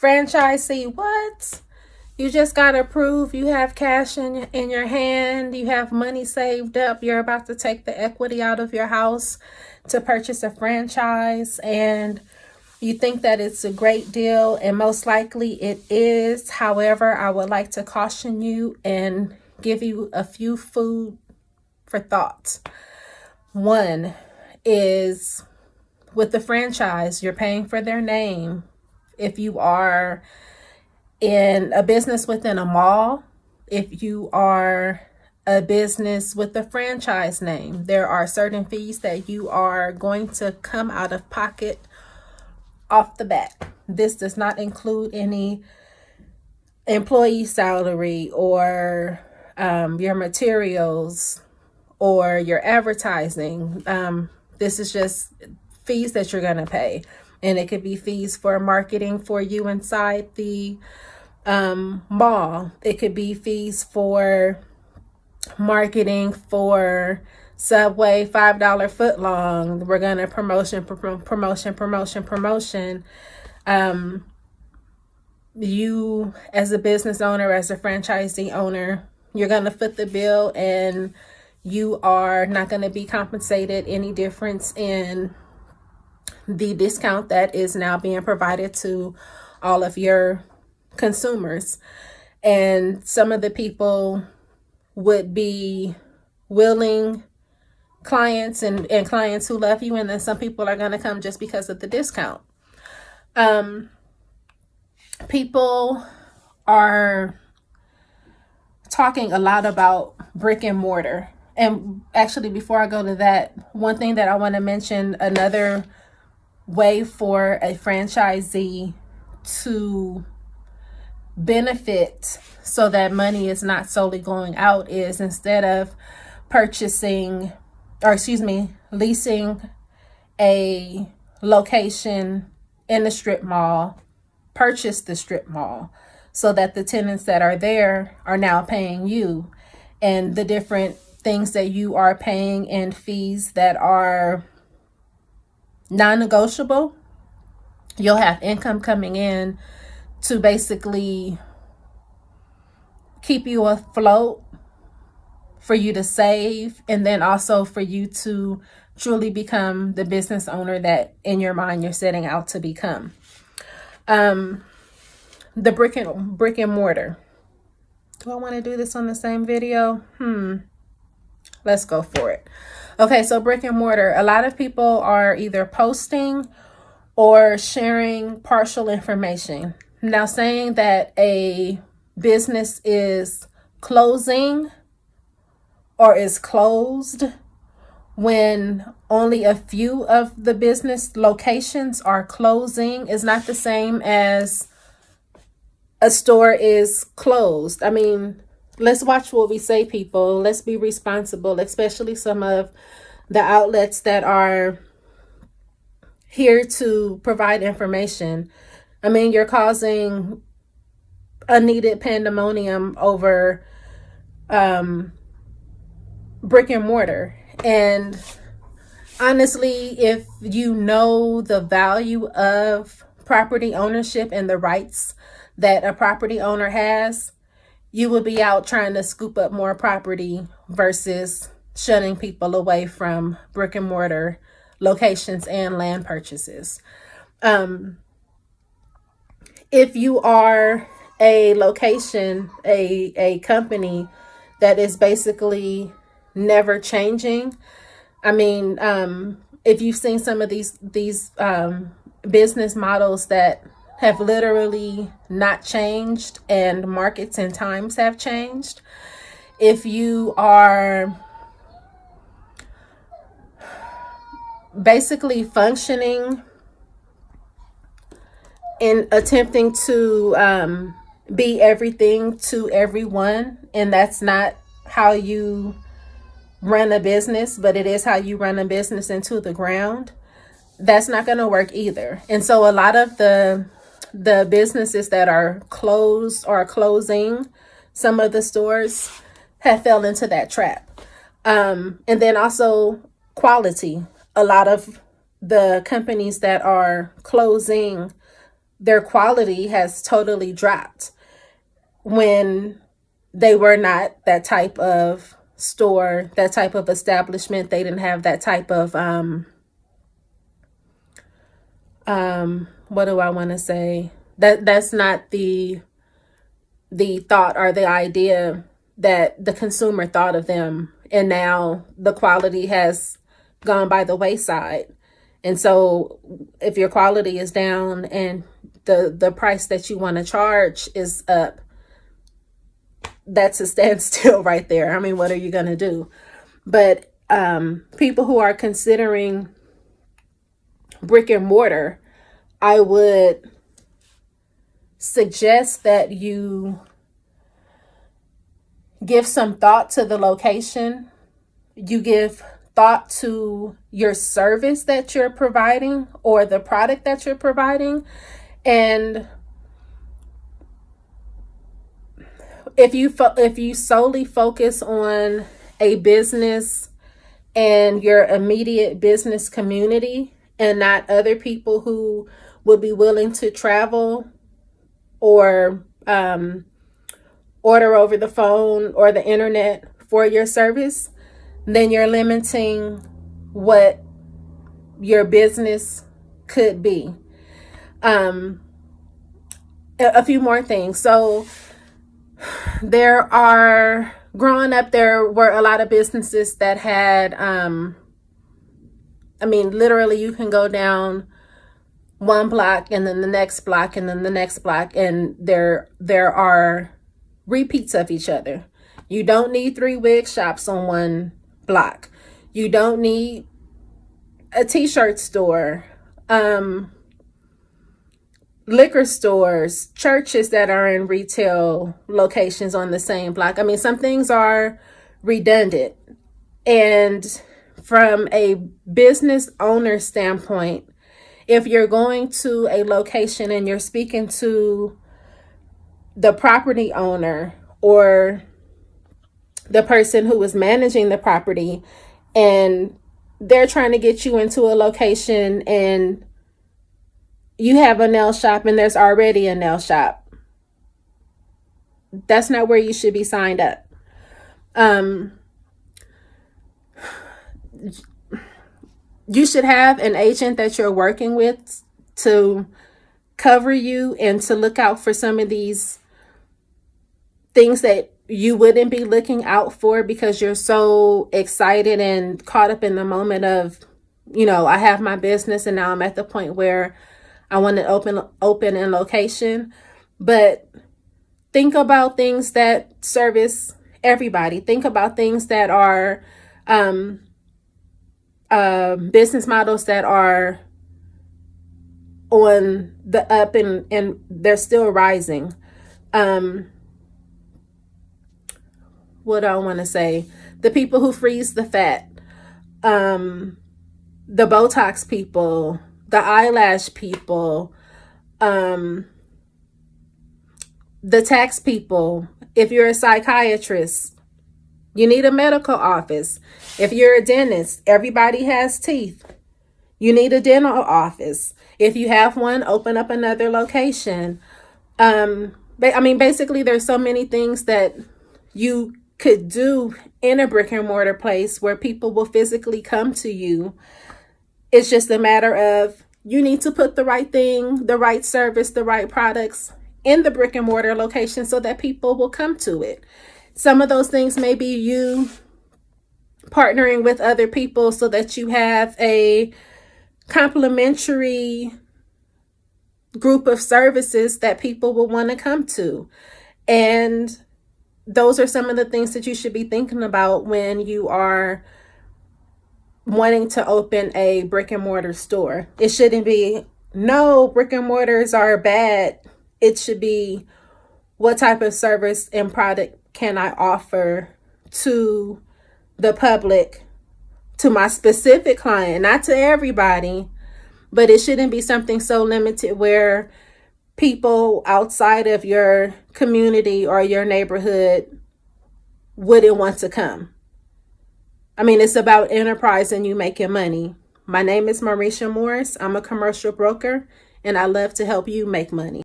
Franchisee, what? You just got approved. You have cash in your hand. You have money saved up. You're about to take the equity out of your house to purchase a franchise, and you think that it's a great deal, and most likely it is. However, I would like to caution you and give you a few food for thought. One is, with the franchise, you're paying for their name. If you are in a business within a mall, if you are a business with a franchise name, there are certain fees that you are going to come out of pocket off the bat. This does not include any employee salary or your materials or your advertising. This is just fees that you're going to pay. And it could be fees for marketing for you inside the mall. It could be fees for marketing for Subway, $5 foot long. We're going to promotion. You as a business owner, as a franchisee owner, you're going to foot the bill, and you are not going to be compensated any difference in the discount that is now being provided to all of your consumers. And some of the people would be willing clients and clients who love you, and then some people are going to come just because of the discount. People are talking a lot about brick and mortar. And actually, before I go to that, one thing that I want to mention, another way for a franchisee to benefit so that money is not solely going out, is instead of leasing a location in the strip mall, purchase the strip mall so that the tenants that are there are now paying you, and the different things that you are paying and fees that are non-negotiable. You'll have income coming in to basically keep you afloat, for you to save, and then also for you to truly become the business owner that in your mind you're setting out to become. The brick and mortar. Do I want to do this on the same video? Let's go for it. Okay, so brick and mortar. A lot of people are either posting or sharing partial information. Now, saying that a business is closing or is closed when only a few of the business locations are closing is not the same as a store is closed. I mean, let's watch what we say, people. Let's be responsible, especially some of the outlets that are here to provide information. I mean, you're causing unneeded pandemonium over brick and mortar. And honestly, if you know the value of property ownership and the rights that a property owner has, you would be out trying to scoop up more property versus shunning people away from brick and mortar locations and land purchases. If you are a location, a company that is basically never changing, I mean, if you've seen some of these business models that have literally not changed, and markets and times have changed. If you are basically functioning in attempting to be everything to everyone, and that's not how you run a business, but it is how you run a business into the ground, that's not going to work either. And so a lot of the businesses that are closed or closing, some of the stores have fell into that trap. And then also quality. A lot of the companies that are closing their quality has totally dropped when they were not that type of store, that type of establishment. They didn't have that type of what do I want to say? That's not the thought or the idea that the consumer thought of them. And now the quality has gone by the wayside. And so if your quality is down and the price that you want to charge is up, that's a standstill right there. I mean, what are you going to do? But people who are considering brick and mortar, I would suggest that you give some thought to the location. You give thought to your service that you're providing or the product that you're providing. And if you solely focus on a business and your immediate business community and not other people who would be willing to travel or order over the phone or the internet for your service, then you're limiting what your business could be. A few more things. So growing up, there were a lot of businesses that had, literally you can go down one block and then the next block and then the next block, and there are repeats of each other. You don't need 3 wig shops on one block. You don't need a t-shirt store, liquor stores, churches that are in retail locations on the same block. I mean, some things are redundant. And from a business owner standpoint, if you're going to a location and you're speaking to the property owner or the person who is managing the property, and they're trying to get you into a location and you have a nail shop and there's already a nail shop, that's not where you should be signed up. You should have an agent that you're working with to cover you and to look out for some of these things that you wouldn't be looking out for because you're so excited and caught up in the moment of, I have my business and now I'm at the point where I want to open in location. But think about things that service everybody. Think about things that are business models that are on the up and they're still rising. What do I want to say? The people who freeze the fat, the Botox people, the eyelash people, the tax people. If you're a psychiatrist, you need a medical office. If you're a dentist, everybody has teeth. You need a dental office. If you have one, open up another location. Basically, there's so many things that you could do in a brick and mortar place where people will physically come to you. It's just a matter of you need to put the right thing, the right service, the right products in the brick and mortar location so that people will come to it. Some of those things may be you partnering with other people so that you have a complementary group of services that people will want to come to. And those are some of the things that you should be thinking about when you are wanting to open a brick and mortar store. It shouldn't be, no, brick and mortars are bad. It should be, what type of service and product can I offer to the public, to my specific client, not to everybody, but it shouldn't be something so limited where people outside of your community or your neighborhood wouldn't want to come. I mean, it's about enterprise and you making money. My name is Marisha Morris. I'm a commercial broker, and I love to help you make money.